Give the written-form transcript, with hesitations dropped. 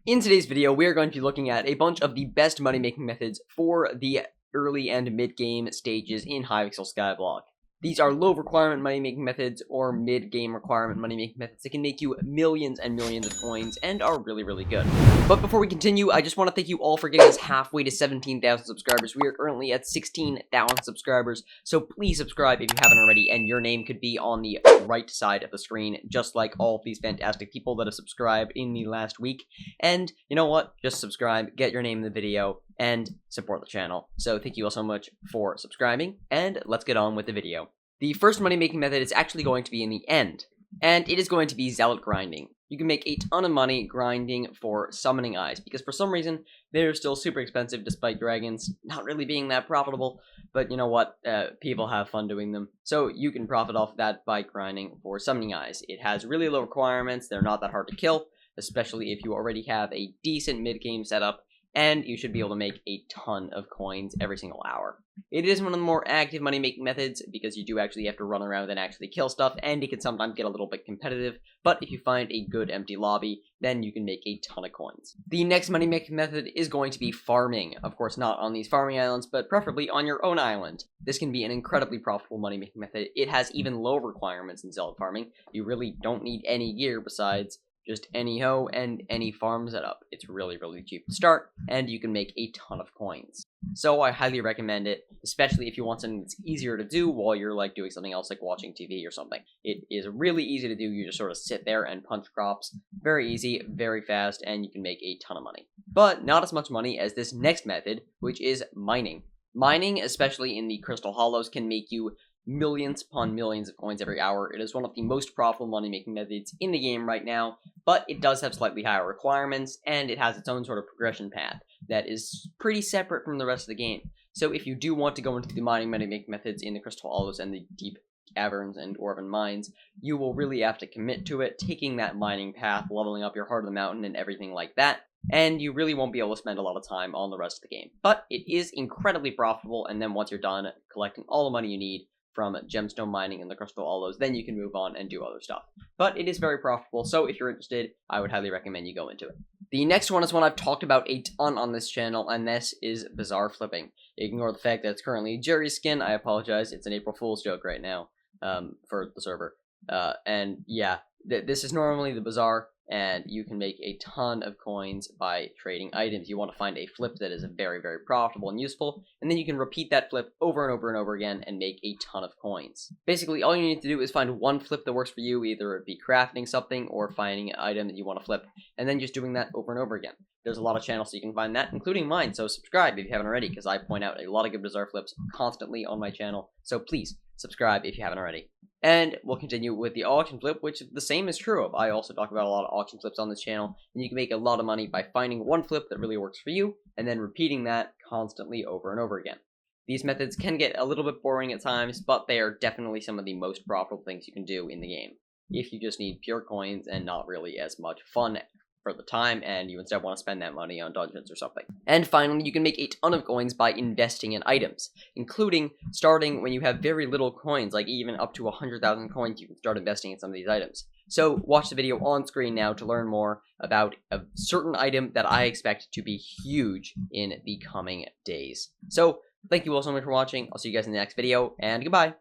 In today's video, we are going to be looking at a bunch of the best money-making methods for the early and mid-game stages in Hypixel Skyblock. These are low-requirement money-making methods or mid-game requirement money-making methods that can make you millions and millions of coins and are really, really good. But before we continue, I just want to thank you all for getting us halfway to 17,000 subscribers. We are currently at 16,000 subscribers, so please subscribe if you haven't already, and your name could be on the right side of the screen, just like all of these fantastic people that have subscribed in the last week. And you know what? Just subscribe, get your name in the video, and support the channel. So thank you all so much for subscribing, and let's get on with the video. The first money-making method is actually going to be in the end, and it is going to be Zelda Grinding. You can make a ton of money grinding for summoning eyes, because for some reason, they're still super expensive despite dragons not really being that profitable, but you know what, people have fun doing them, so you can profit off that by grinding for summoning eyes. It has really low requirements, they're not that hard to kill, especially if you already have a decent mid-game setup, and you should be able to make a ton of coins every single hour. It is one of the more active money-making methods because you do actually have to run around and actually kill stuff, and it can sometimes get a little bit competitive, but if you find a good empty lobby, then you can make a ton of coins. The next money-making method is going to be farming. Of course, not on these farming islands, but preferably on your own island. This can be an incredibly profitable money-making method. It has even low requirements in Zelda farming. You really don't need any gear besides just any hoe and any farm setup. It's really, really cheap to start, and you can make a ton of coins. So I highly recommend it, especially if you want something that's easier to do while you're like doing something else like watching TV or something. It is really easy to do. You just sort of sit there and punch crops. Very easy, very fast, and you can make a ton of money. But not as much money as this next method, which is mining. Mining, especially in the Crystal Hollows, can make you millions upon millions of coins every hour. It is one of the most profitable money-making methods in the game right now, but it does have slightly higher requirements, and it has its own sort of progression path that is pretty separate from the rest of the game. So if you do want to go into the mining money-making methods in the Crystal Hollows and the deep caverns and dwarven mines, you will really have to commit to it, taking that mining path, leveling up your Heart of the Mountain and everything like that, and you really won't be able to spend a lot of time on the rest of the game. But it is incredibly profitable, and then once you're done collecting all the money you need from gemstone mining in the Crystal Hollows, then you can move on and do other stuff. But it is very profitable, so if you're interested, I would highly recommend you go into it. The next one is one I've talked about a ton on this channel, and this is bazaar flipping. Ignore the fact that it's currently Jerry's skin. I apologize, it's an April Fool's joke right now for the server. And yeah, this is normally the bazaar, and you can make a ton of coins by trading items. You want to find a flip that is very, very profitable and useful, and then you can repeat that flip over and over and over again and make a ton of coins. Basically, all you need to do is find one flip that works for you, either it be crafting something or finding an item that you want to flip, and then just doing that over and over again. There's a lot of channels so you can find that, including mine, so subscribe if you haven't already, because I point out a lot of good bazaar flips constantly on my channel, so please subscribe if you haven't already. And we'll continue with the auction flip, which the same is true of. I also talk about a lot of auction flips on this channel, and you can make a lot of money by finding one flip that really works for you, and then repeating that constantly over and over again. These methods can get a little bit boring at times, but they are definitely some of the most profitable things you can do in the game, if you just need pure coins and not really as much fun for the time, and you instead want to spend that money on dungeons or something. And finally, you can make a ton of coins by investing in items, including starting when you have very little coins, like even up to 100,000 coins, you can start investing in some of these items. So watch the video on screen now to learn more about a certain item that I expect to be huge in the coming days. So thank you all so much for watching. I'll see you guys in the next video, and goodbye!